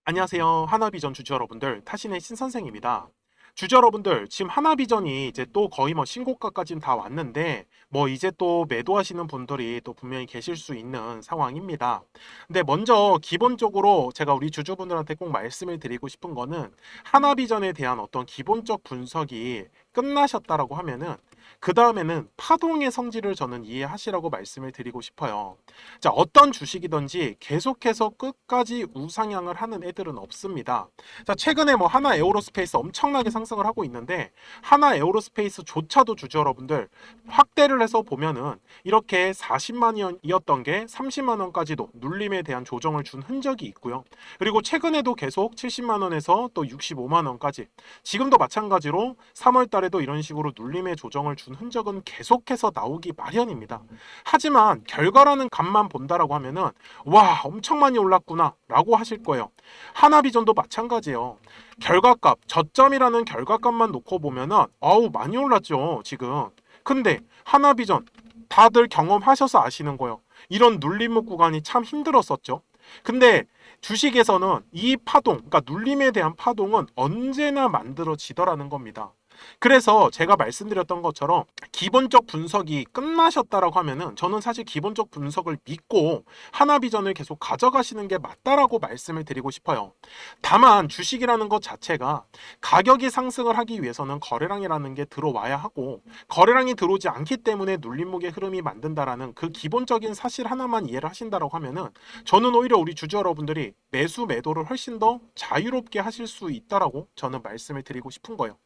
안녕하세요. 하나비전 주주 여러분들, 타신의 신선생입니다. 주주 여러분들, 지금 하나비전이 이제 또 거의 신고가까지는 다 왔는데, 이제 또 매도하시는 분들이 또 분명히 계실 수 있는 상황입니다. 근데 먼저 기본적으로 제가 우리 주주분들한테 꼭 말씀을 드리고 싶은 거는, 하나비전에 대한 어떤 기본적 분석이 끝나셨다라고 하면은, 그 다음에는 파동의 성질을 저는 이해하시라고 말씀을 드리고 싶어요. 자, 어떤 주식이든지 계속해서 끝까지 우상향을 하는 애들은 없습니다. 자, 최근에 하나 에어로스페이스 엄청나게 상승을 하고 있는데, 하나 에어로스페이스조차도 주주 여러분들 확대를 해서 보면은 이렇게 40만 원이었던 게 30만 원까지도 눌림에 대한 조정을 준 흔적이 있고요. 그리고 최근에도 계속 70만 원에서 또 65만 원까지, 지금도 마찬가지로 3월 달에도 이런 식으로 눌림의 조정을 준 흔적은 계속해서 나오기 마련입니다. 하지만 결과라는 값만 본다라고 하면은 와, 엄청 많이 올랐구나 라고 하실 거예요. 하나비전도 마찬가지예요. 결과값, 저점이라는 결과값만 놓고 보면은 아우, 많이 올랐죠 지금. 근데 하나비전 다들 경험하셔서 아시는 거예요. 이런 눌림목 구간이 참 힘들었었죠. 근데 주식에서는 이 파동, 그러니까 눌림에 대한 파동은 언제나 만들어지더라는 겁니다. 그래서 제가 말씀드렸던 것처럼 기본적 분석이 끝나셨다라고 하면은 저는 사실 기본적 분석을 믿고 하나비전을 계속 가져가시는 게 맞다라고 말씀을 드리고 싶어요. 다만 주식이라는 것 자체가 가격이 상승을 하기 위해서는 거래량이라는 게 들어와야 하고, 거래량이 들어오지 않기 때문에 눌림목의 흐름이 만든다라는 그 기본적인 사실 하나만 이해를 하신다라고 하면은 저는 오히려 우리 주주 여러분들이 매수 매도를 훨씬 더 자유롭게 하실 수 있다라고 저는 말씀을 드리고 싶은 거예요.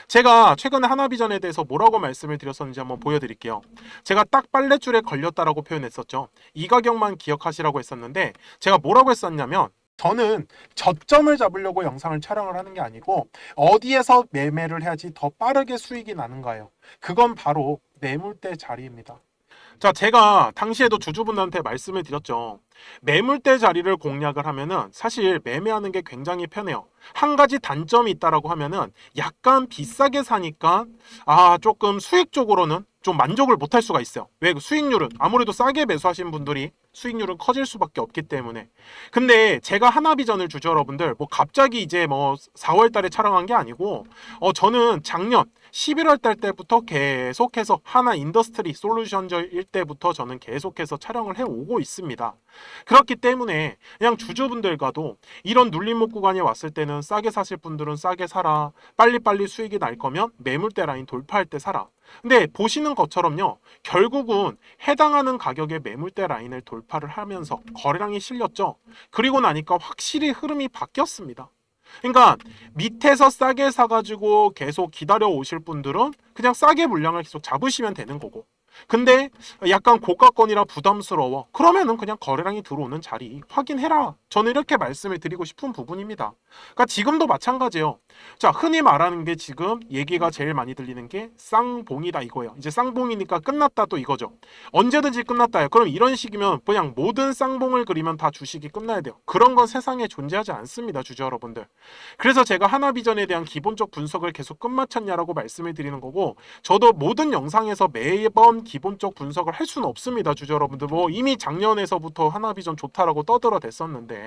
제가 최근에 하나비전에 대해서 뭐라고 말씀을 드렸었는지 한번 보여드릴게요. 제가 딱 빨랫줄에 걸렸다라고 표현했었죠. 이 가격만 기억하시라고 했었는데, 제가 뭐라고 했었냐면, 저는 저점을 잡으려고 영상을 촬영을 하는 게 아니고 어디에서 매매를 해야지 더 빠르게 수익이 나는가요? 그건 바로 매물대 자리입니다. 자, 제가 당시에도 주주분들한테 말씀을 드렸죠. 매물대 자리를 공략을 하면은 사실 매매하는 게 굉장히 편해요. 한 가지 단점이 있다라고 하면은 약간 비싸게 사니까 조금 수익적으로는 좀 만족을 못 할 수가 있어요. 왜? 수익률은 아무래도 싸게 매수하신 분들이 수익률은 커질 수밖에 없기 때문에. 근데 제가 하나비전을 주주 여러분들 갑자기 이제 4월 달에 촬영한 게 아니고 저는 작년 11월 달 때부터 계속해서 하나 인더스트리 솔루션일 때부터 저는 계속해서 촬영을 해 오고 있습니다. 그렇기 때문에 그냥 주주분들과도 이런 눌림목 구간이 왔을 때는 싸게 사실 분들은 싸게 사라, 빨리빨리 수익이 날 거면 매물대 라인 돌파할 때 사라. 근데 보시는 것처럼요, 결국은 해당하는 가격의 매물대 라인을 돌파를 하면서 거래량이 실렸죠. 그리고 나니까 확실히 흐름이 바뀌었습니다. 그러니까 밑에서 싸게 사가지고 계속 기다려 오실 분들은 그냥 싸게 물량을 계속 잡으시면 되는 거고, 근데 약간 고가권이라 부담스러워, 그러면은 그냥 거래량이 들어오는 자리 확인해라. 저는 이렇게 말씀을 드리고 싶은 부분입니다. 그러니까 지금도 마찬가지예요. 자, 흔히 말하는 게 지금 얘기가 제일 많이 들리는 게 쌍봉이다 이거예요. 이제 쌍봉이니까 끝났다 또 이거죠. 언제든지 끝났다요. 그럼 이런 식이면 그냥 모든 쌍봉을 그리면 다 주식이 끝나야 돼요. 그런 건 세상에 존재하지 않습니다, 주주 여러분들. 그래서 제가 하나비전에 대한 기본적 분석을 계속 끝마쳤냐라고 말씀을 드리는 거고, 저도 모든 영상에서 매번 기본적 분석을 할 수는 없습니다, 주주 여러분들. 이미 작년에서부터 하나비전 좋다라고 떠들어댔었는데,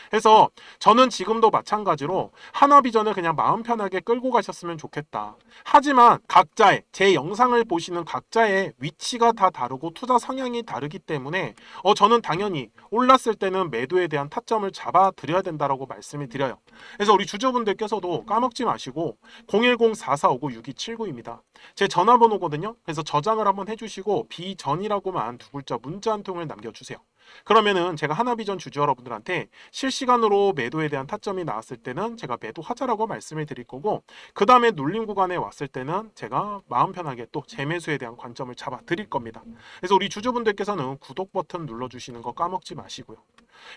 그래서 저는 지금도 마찬가지로 하나비전을 그냥 마음 편하게 끌고 가셨으면 좋겠다. 하지만 각자의, 제 영상을 보시는 각자의 위치가 다 다르고 투자 성향이 다르기 때문에 저는 당연히 올랐을 때는 매도에 대한 타점을 잡아 드려야 된다라고 말씀을 드려요. 그래서 우리 주주분들께서도 까먹지 마시고 010-4459-6279입니다. 제 전화번호거든요. 그래서 저장을 한번 해주시고 비전이라고만 두 글자 문자 한 통을 남겨주세요. 그러면은 제가 하나비전 주주 여러분들한테 실시간으로 매도에 대한 타점이 나왔을 때는 제가 매도하자라고 말씀을 드릴 거고, 그 다음에 눌림 구간에 왔을 때는 제가 마음 편하게 또 재매수에 대한 관점을 잡아 드릴 겁니다. 그래서 우리 주주분들께서는 구독 버튼 눌러주시는 거 까먹지 마시고요.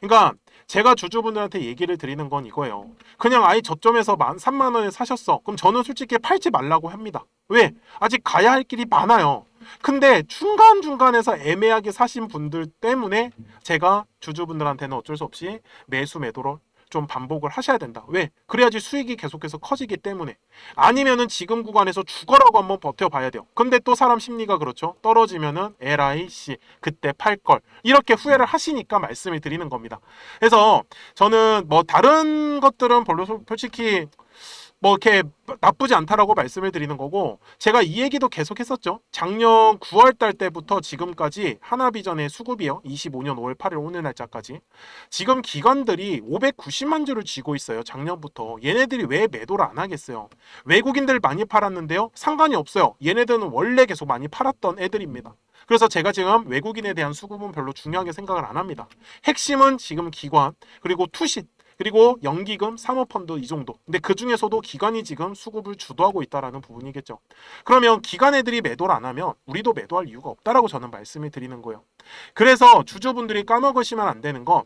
그러니까 제가 주주분들한테 얘기를 드리는 건 이거예요. 그냥 아예 저점에서 3만 원에 사셨어. 그럼 저는 솔직히 팔지 말라고 합니다. 왜? 아직 가야 할 길이 많아요. 근데 중간중간에서 애매하게 사신 분들 때문에 제가 주주분들한테는 어쩔 수 없이 매수 매도를 좀 반복을 하셔야 된다. 왜? 그래야지 수익이 계속해서 커지기 때문에. 아니면은 지금 구간에서 죽어라고 한번 버텨봐야 돼요. 근데 또 사람 심리가 그렇죠. 떨어지면은 LIC 그때 팔 걸 이렇게 후회를 하시니까 말씀을 드리는 겁니다. 그래서 저는 뭐 다른 것들은 별로 솔직히 뭐 이렇게 나쁘지 않다라고 말씀을 드리는 거고, 제가 이 얘기도 계속 했었죠. 작년 9월 달 때부터 지금까지 하나비전의 수급이요, 25년 5월 8일 오늘 날짜까지 지금 기관들이 590만 주를 쥐고 있어요. 작년부터. 얘네들이 왜 매도를 안 하겠어요? 외국인들 많이 팔았는데요, 상관이 없어요. 얘네들은 원래 계속 많이 팔았던 애들입니다. 그래서 제가 지금 외국인에 대한 수급은 별로 중요하게 생각을 안 합니다. 핵심은 지금 기관, 그리고 투신, 그리고 연기금, 사모펀드 이 정도. 근데 그 중에서도 기관이 지금 수급을 주도하고 있다라는 부분이겠죠. 그러면 기관 애들이 매도를 안 하면 우리도 매도할 이유가 없다라고 저는 말씀을 드리는 거예요. 그래서 주주분들이 까먹으시면 안 되는 건,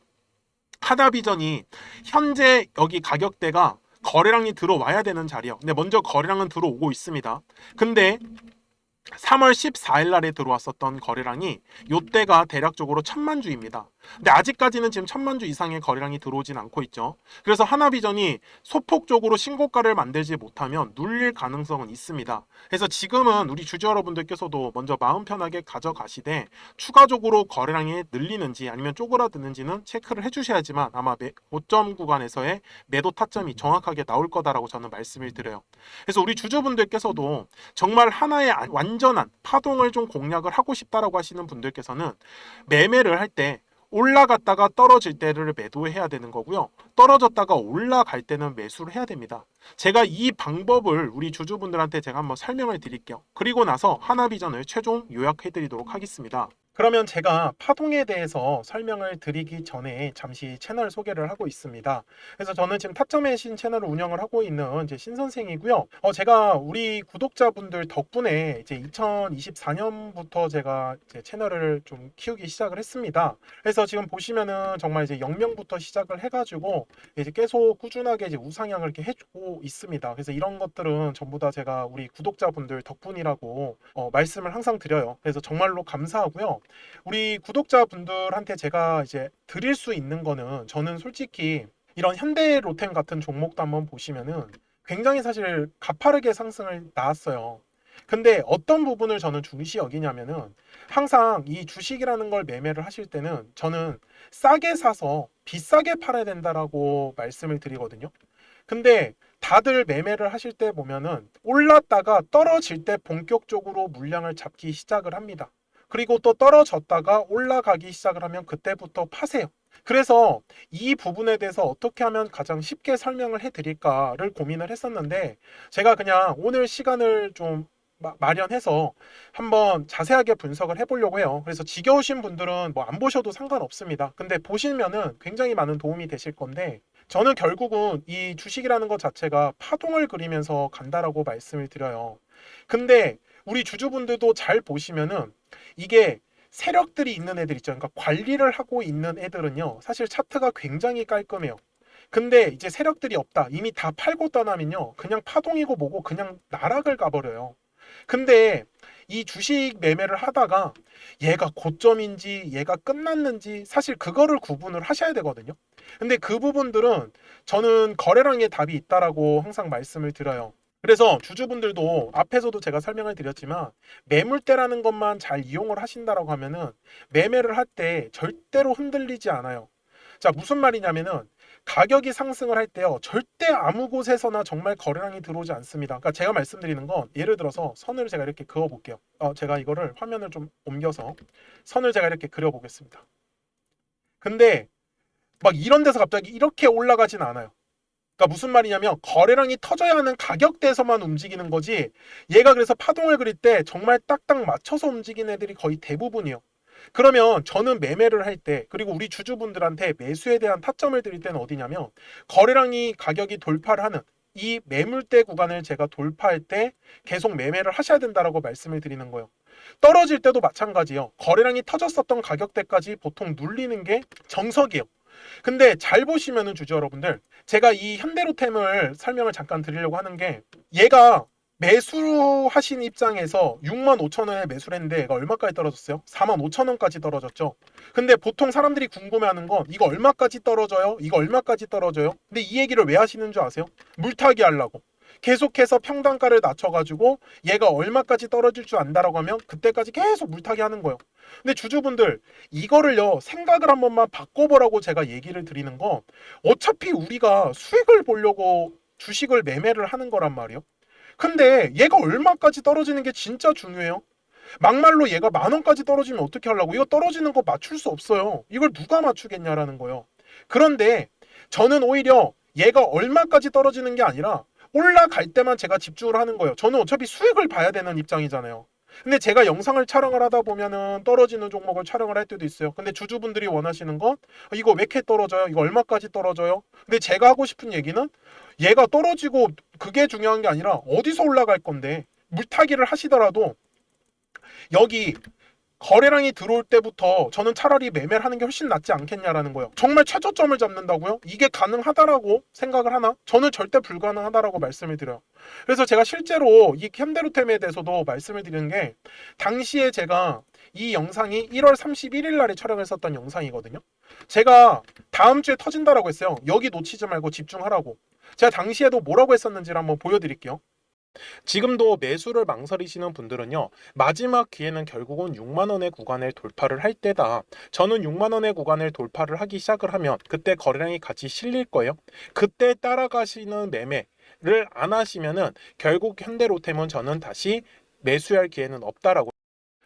하나비전이 현재 여기 가격대가 거래량이 들어와야 되는 자리요. 근데 먼저 거래량은 들어오고 있습니다. 근데 3월 14일 날에 들어왔었던 거래량이 요때가 대략적으로 1000만 주입니다. 근데 아직까지는 지금 1000만 주 이상의 거래량이 들어오진 않고 있죠. 그래서 하나비전이 소폭적으로 신고가를 만들지 못하면 눌릴 가능성은 있습니다. 그래서 지금은 우리 주주 여러분들께서도 먼저 마음 편하게 가져가시되, 추가적으로 거래량이 늘리는지 아니면 쪼그라드는지는 체크를 해주셔야지만 아마 고점 구간에서의 매도 타점이 정확하게 나올 거다라고 저는 말씀을 드려요. 그래서 우리 주주분들께서도 정말 하나의 완전한 파동을 좀 공략을 하고 싶다라고 하시는 분들께서는 매매를 할 때 올라갔다가 떨어질 때를 매도해야 되는 거고요. 떨어졌다가 올라갈 때는 매수를 해야 됩니다. 제가 이 방법을 우리 주주분들한테 제가 한번 설명을 드릴게요. 그리고 나서 하나비전을 최종 요약해 드리도록 하겠습니다. 그러면 제가 파동에 대해서 설명을 드리기 전에 잠시 채널 소개를 하고 있습니다. 그래서 저는 지금 타점의 신 채널을 운영을 하고 있는 이제 신선생이고요. 제가 우리 구독자분들 덕분에 이제 2024년부터 제가 이제 채널을 좀 키우기 시작을 했습니다. 그래서 지금 보시면은 정말 이제 0명부터 시작을 해가지고 이제 계속 꾸준하게 이제 우상향을 이렇게 해주고 있습니다. 그래서 이런 것들은 전부 다 제가 우리 구독자분들 덕분이라고 말씀을 항상 드려요. 그래서 정말로 감사하고요. 우리 구독자분들한테 제가 이제 드릴 수 있는 거는, 저는 솔직히 이런 현대로템 같은 종목도 한번 보시면은 굉장히 사실 가파르게 상승을 나왔어요. 근데 어떤 부분을 저는 중시 여기냐면은, 항상 이 주식이라는 걸 매매를 하실 때는 저는 싸게 사서 비싸게 팔아야 된다라고 말씀을 드리거든요. 근데 다들 매매를 하실 때 보면은 올랐다가 떨어질 때 본격적으로 물량을 잡기 시작을 합니다. 그리고 또 떨어졌다가 올라가기 시작을 하면 그때부터 파세요. 그래서 이 부분에 대해서 어떻게 하면 가장 쉽게 설명을 해드릴까를 고민을 했었는데, 제가 그냥 오늘 시간을 좀 마련해서 한번 자세하게 분석을 해보려고 해요. 그래서 지겨우신 분들은 뭐 안 보셔도 상관없습니다. 근데 보시면은 굉장히 많은 도움이 되실 건데, 저는 결국은 이 주식이라는 것 자체가 파동을 그리면서 간다라고 말씀을 드려요. 근데 우리 주주분들도 잘 보시면은 이게 세력들이 있는 애들 있죠. 그러니까 관리를 하고 있는 애들은요, 사실 차트가 굉장히 깔끔해요. 근데 이제 세력들이 없다, 이미 다 팔고 떠나면요, 그냥 파동이고 뭐고 그냥 나락을 가버려요. 근데 이 주식 매매를 하다가 얘가 고점인지 얘가 끝났는지 사실 그거를 구분을 하셔야 되거든요. 근데 그 부분들은 저는 거래량의 답이 있다라고 항상 말씀을 드려요. 그래서 주주분들도 앞에서도 제가 설명을 드렸지만, 매물대라는 것만 잘 이용을 하신다라고 하면은 매매를 할 때 절대로 흔들리지 않아요. 자, 무슨 말이냐면은, 가격이 상승을 할 때요, 절대 아무 곳에서나 정말 거래량이 들어오지 않습니다. 그러니까 제가 말씀드리는 건, 예를 들어서 선을 제가 이렇게 그어 볼게요. 제가 이거를 화면을 좀 옮겨서 선을 제가 이렇게 그려 보겠습니다. 근데 막 이런 데서 갑자기 이렇게 올라가진 않아요. 그러니까 무슨 말이냐면, 거래량이 터져야 하는 가격대에서만 움직이는 거지, 얘가 그래서 파동을 그릴 때 정말 딱딱 맞춰서 움직이는 애들이 거의 대부분이에요. 그러면 저는 매매를 할 때, 그리고 우리 주주분들한테 매수에 대한 타점을 드릴 때는 어디냐면, 거래량이 가격이 돌파를 하는 이 매물대 구간을 제가 돌파할 때 계속 매매를 하셔야 된다라고 말씀을 드리는 거예요. 떨어질 때도 마찬가지예요. 거래량이 터졌었던 가격대까지 보통 눌리는 게 정석이에요. 근데 잘 보시면은 주주 여러분들, 제가 이 현대로템을 설명을 잠깐 드리려고 하는 게, 얘가 매수하신 입장에서 6만 5천 원에 매수를 했는데 얘가 얼마까지 떨어졌어요? 4만 5천 원까지 떨어졌죠. 근데 보통 사람들이 궁금해하는 건 이거 얼마까지 떨어져요? 이거 얼마까지 떨어져요? 근데 이 얘기를 왜 하시는 줄 아세요? 물타기 하려고. 계속해서 평단가를 낮춰가지고 얘가 얼마까지 떨어질 줄 안다라고 하면 그때까지 계속 물타기 하는 거예요. 근데 주주분들 이거를요 생각을 한 번만 바꿔보라고 제가 얘기를 드리는 건 어차피 우리가 수익을 보려고 주식을 매매를 하는 거란 말이에요. 근데 얘가 얼마까지 떨어지는 게 진짜 중요해요. 막말로 얘가 만 원까지 떨어지면 어떻게 하려고? 이거 떨어지는 거 맞출 수 없어요. 이걸 누가 맞추겠냐라는 거예요. 그런데 저는 오히려 얘가 얼마까지 떨어지는 게 아니라 올라갈 때만 제가 집중을 하는 거예요. 저는 어차피 수익을 봐야 되는 입장이잖아요. 근데 제가 영상을 촬영을 하다 보면은 떨어지는 종목을 촬영을 할 때도 있어요. 근데 주주분들이 원하시는 건 이거 왜 이렇게 떨어져요? 이거 얼마까지 떨어져요? 근데 제가 하고 싶은 얘기는 얘가 떨어지고 그게 중요한 게 아니라 어디서 올라갈 건데 물타기를 하시더라도 여기 거래량이 들어올 때부터 저는 차라리 매매를 하는 게 훨씬 낫지 않겠냐라는 거예요. 정말 최저점을 잡는다고요? 이게 가능하다라고 생각을 하나? 저는 절대 불가능하다라고 말씀을 드려요. 그래서 제가 실제로 이 현대로템에 대해서도 말씀을 드리는 게 당시에 제가 이 영상이 1월 31일 날에 촬영했었던 영상이거든요. 제가 다음 주에 터진다라고 했어요. 여기 놓치지 말고 집중하라고. 제가 당시에도 뭐라고 했었는지를 한번 보여드릴게요. 지금도 매수를 망설이시는 분들은요, 마지막 기회는 결국은 6만 원의 구간을 돌파를 할 때다. 저는 6만 원의 구간을 돌파를 하기 시작을 하면 그때 거래량이 같이 실릴 거예요. 그때 따라가시는 매매를 안 하시면은 결국 현대로템은 저는 다시 매수할 기회는 없다라고.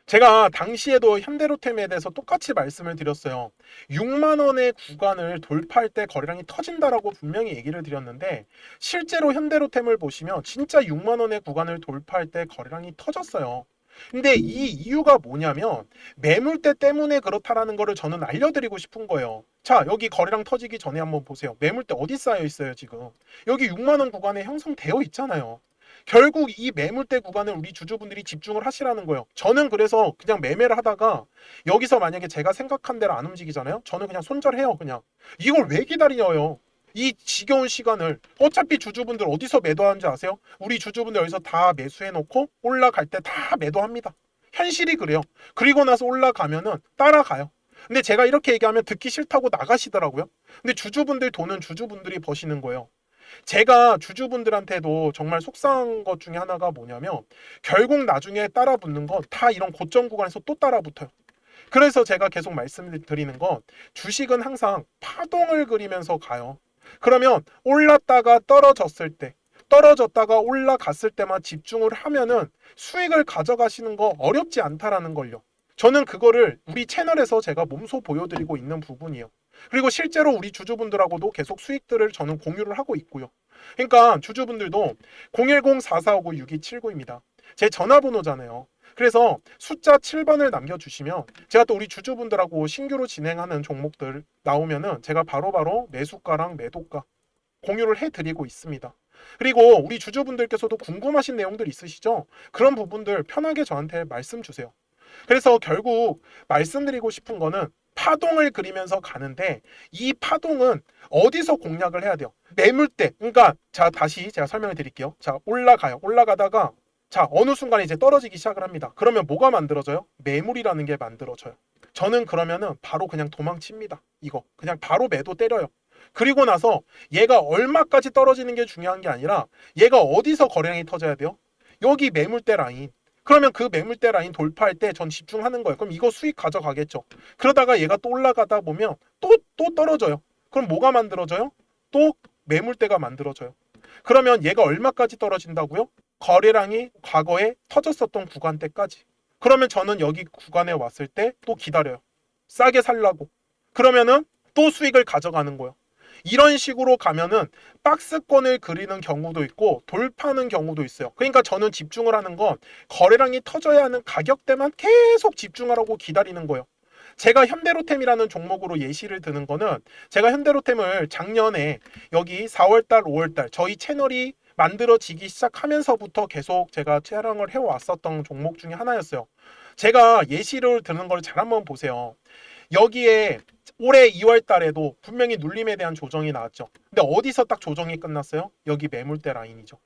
제가 당시에도 현대로템에 대해서 똑같이 말씀을 드렸어요. 6만 원의 구간을 돌파할 때 거래량이 터진다라고 분명히 얘기를 드렸는데 실제로 현대로템을 보시면 진짜 6만 원의 구간을 돌파할 때 거래량이 터졌어요. 근데 이 이유가 뭐냐면 매물대 때문에 그렇다라는 거를 저는 알려드리고 싶은 거예요. 자, 여기 거래량 터지기 전에 한번 보세요. 매물대 어디 쌓여 있어요, 지금? 여기 6만 원 구간에 형성되어 있잖아요. 결국 이 매물대 구간을 우리 주주분들이 집중을 하시라는 거예요. 저는 그래서 그냥 매매를 하다가 여기서 만약에 제가 생각한 대로 안 움직이잖아요. 저는 그냥 손절해요. 그냥 이걸 왜 기다려요? 이 지겨운 시간을. 어차피 주주분들 어디서 매도하는지 아세요? 우리 주주분들 여기서 다 매수해 놓고 올라갈 때 다 매도합니다. 현실이 그래요. 그리고 나서 올라가면은 따라가요. 근데 제가 이렇게 얘기하면 듣기 싫다고 나가시더라고요. 근데 주주분들 돈은 주주분들이 버시는 거예요. 제가 주주분들한테도 정말 속상한 것 중에 하나가 뭐냐면 결국 나중에 따라붙는 건 다 이런 고점 구간에서 또 따라붙어요. 그래서 제가 계속 말씀드리는 건 주식은 항상 파동을 그리면서 가요. 그러면 올랐다가 떨어졌을 때, 떨어졌다가 올라갔을 때만 집중을 하면은 수익을 가져가시는 거 어렵지 않다라는 걸요. 저는 그거를 우리 채널에서 제가 몸소 보여드리고 있는 부분이에요. 그리고 실제로 우리 주주분들하고도 계속 수익들을 저는 공유를 하고 있고요. 그러니까 주주분들도 010-4459-6279입니다. 제 전화번호잖아요. 그래서 숫자 7번을 남겨주시면 제가 또 우리 주주분들하고 신규로 진행하는 종목들 나오면은 제가 바로바로 매수가랑 매도가 공유를 해드리고 있습니다. 그리고 우리 주주분들께서도 궁금하신 내용들 있으시죠? 그런 부분들 편하게 저한테 말씀 주세요. 그래서 결국 말씀드리고 싶은 거는 파동을 그리면서 가는데 이 파동은 어디서 공략을 해야 돼요? 매물대. 그러니까 자 다시 제가 설명을 드릴게요. 자 올라가요. 올라가다가 자 어느 순간에 이제 떨어지기 시작을 합니다. 그러면 뭐가 만들어져요? 매물이라는 게 만들어져요. 저는 그러면은 바로 그냥 도망칩니다. 이거 그냥 바로 매도 때려요. 그리고 나서 얘가 얼마까지 떨어지는 게 중요한 게 아니라 얘가 어디서 거래량이 터져야 돼요? 여기 매물대 라인. 그러면 그 매물대 라인 돌파할 때 전 집중하는 거예요. 그럼 이거 수익 가져가겠죠. 그러다가 얘가 또 올라가다 보면 또 떨어져요. 그럼 뭐가 만들어져요? 또 매물대가 만들어져요. 그러면 얘가 얼마까지 떨어진다고요? 거래량이 과거에 터졌었던 구간대까지. 그러면 저는 여기 구간에 왔을 때 또 기다려요. 싸게 살라고. 그러면은 또 수익을 가져가는 거예요. 이런 식으로 가면은 박스권을 그리는 경우도 있고 돌파하는 경우도 있어요. 그러니까 저는 집중을 하는 건 거래량이 터져야 하는 가격대만 계속 집중하라고 기다리는 거예요. 제가 현대로템이라는 종목으로 예시를 드는 거는 제가 현대로템을 작년에 여기 4월달, 5월달 저희 채널이 만들어지기 시작하면서부터 계속 제가 촬영을 해왔었던 종목 중에 하나였어요. 제가 예시를 드는 걸 잘 한번 보세요. 여기에 올해 2월 달에도 분명히 눌림에 대한 조정이 나왔죠. 근데 어디서 딱 조정이 끝났어요? 여기 매물대 라인이죠.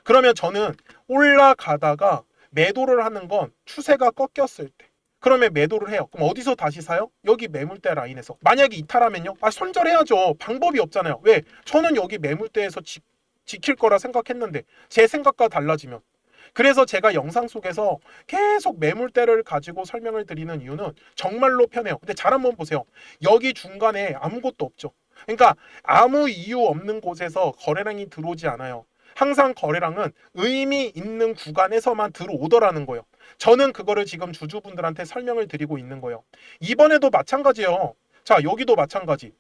그러면 저는 올라가다가 매도를 하는 건 추세가 꺾였을 때. 그러면 매도를 해요. 그럼 어디서 다시 사요? 여기 매물대 라인에서. 만약에 이탈하면요? 손절해야죠. 방법이 없잖아요. 왜? 저는 여기 매물대에서 지킬 거라 생각했는데 제 생각과 달라지면. 그래서 제가 영상 속에서 계속 매물대를 가지고 설명을 드리는 이유는 정말로 편해요. 근데 잘 한번 보세요. 여기 중간에 아무것도 없죠. 그러니까 아무 이유 없는 곳에서 거래량이 들어오지 않아요. 항상 거래량은 의미 있는 구간에서만 들어오더라는 거예요. 저는 그거를 지금 주주분들한테 설명을 드리고 있는 거예요. 이번에도 마찬가지예요. 자, 여기도 마찬가지.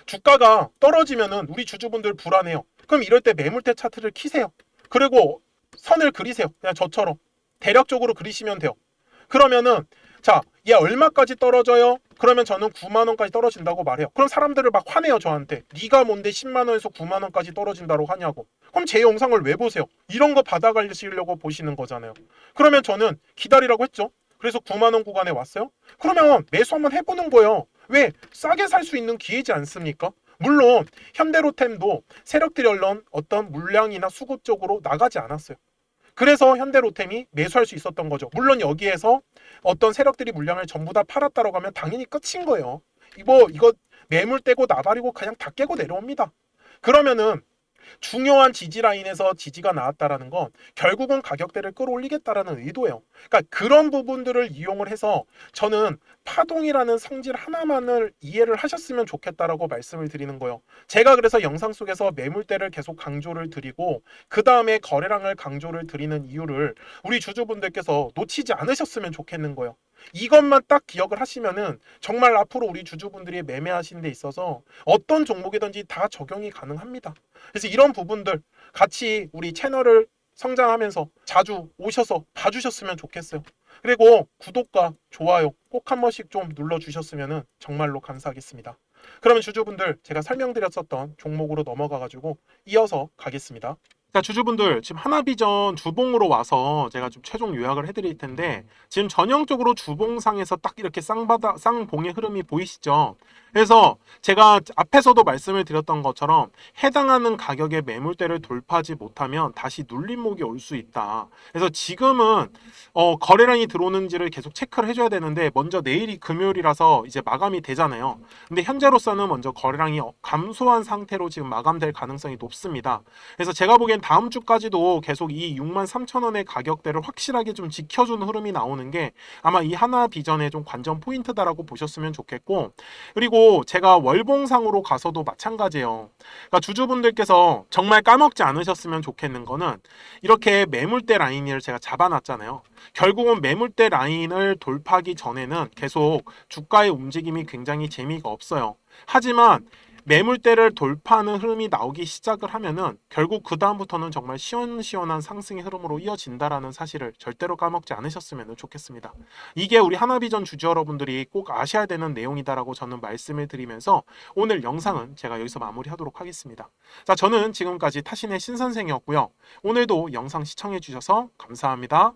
주가가 떨어지면은 우리 주주분들 불안해요. 그럼 이럴 때 매물대 차트를 키세요. 그리고 선을 그리세요. 그냥 저처럼 대략적으로 그리시면 돼요. 그러면은 자, 얘 얼마까지 떨어져요? 그러면 저는 9만 원까지 떨어진다고 말해요. 그럼 사람들을 막 화내요, 저한테. 네가 뭔데 10만 원에서 9만 원까지 떨어진다고 하냐고. 그럼 제 영상을 왜 보세요? 이런 거 받아가시려고 보시는 거잖아요. 그러면 저는 기다리라고 했죠. 그래서 9만 원 구간에 왔어요. 그러면 매수 한번 해보는 거예요. 왜? 싸게 살 수 있는 기회지 않습니까? 물론 현대로템도 세력들이 얼른 어떤 물량이나 수급 쪽으로 나가지 않았어요. 그래서 현대로템이 매수할 수 있었던 거죠. 물론 여기에서 어떤 세력들이 물량을 전부 다 팔았다고 하면 당연히 끝인 거예요. 이거 매물 떼고 나발이고 그냥 다 깨고 내려옵니다. 그러면은 중요한 지지 라인에서 지지가 나왔다라는 건 결국은 가격대를 끌어올리겠다라는 의도예요. 그러니까 그런 부분들을 이용을 해서 저는 파동이라는 성질 하나만을 이해를 하셨으면 좋겠다라고 말씀을 드리는 거예요. 제가 그래서 영상 속에서 매물대를 계속 강조를 드리고 그 다음에 거래량을 강조를 드리는 이유를 우리 주주분들께서 놓치지 않으셨으면 좋겠는 거예요. 이것만 딱 기억을 하시면은 정말 앞으로 우리 주주분들이 매매하시는 데 있어서 어떤 종목이든지 다 적용이 가능합니다. 그래서 이런 부분들 같이 우리 채널을 성장하면서 자주 오셔서 봐주셨으면 좋겠어요. 그리고 구독과 좋아요 꼭 한 번씩 좀 눌러주셨으면 정말로 감사하겠습니다. 그러면 주주분들 제가 설명드렸었던 종목으로 넘어가가지고 이어서 가겠습니다. 자, 주주분들 지금 하나비전 주봉으로 와서 제가 좀 최종 요약을 해드릴 텐데 지금 전형적으로 주봉상에서 딱 이렇게 쌍봉의 흐름이 보이시죠? 그래서 제가 앞에서도 말씀을 드렸던 것처럼 해당하는 가격의 매물대를 돌파하지 못하면 다시 눌림목이 올 수 있다. 그래서 지금은 거래량이 들어오는지를 계속 체크를 해줘야 되는데 먼저 내일이 금요일이라서 이제 마감이 되잖아요. 근데 현재로서는 먼저 거래량이 감소한 상태로 지금 마감될 가능성이 높습니다. 그래서 제가 보기엔 다음 주까지도 계속 이 63,000원의 가격대를 확실하게 좀 지켜주는 흐름이 나오는 게 아마 이 하나비전의 좀 관전 포인트다라고 보셨으면 좋겠고, 그리고 제가 월봉상으로 가서도 마찬가지예요. 그러니까 주주분들께서 정말 까먹지 않으셨으면 좋겠는 거는 이렇게 매물대 라인을 제가 잡아놨잖아요. 결국은 매물대 라인을 돌파하기 전에는 계속 주가의 움직임이 굉장히 재미가 없어요. 하지만 매물대를 돌파하는 흐름이 나오기 시작을 하면은 결국 그 다음부터는 정말 시원시원한 상승의 흐름으로 이어진다라는 사실을 절대로 까먹지 않으셨으면 좋겠습니다. 이게 우리 하나비전 주주 여러분들이 꼭 아셔야 되는 내용이다라고 저는 말씀을 드리면서 오늘 영상은 제가 여기서 마무리하도록 하겠습니다. 자, 저는 지금까지 타신의 신선생이었고요. 오늘도 영상 시청해 주셔서 감사합니다.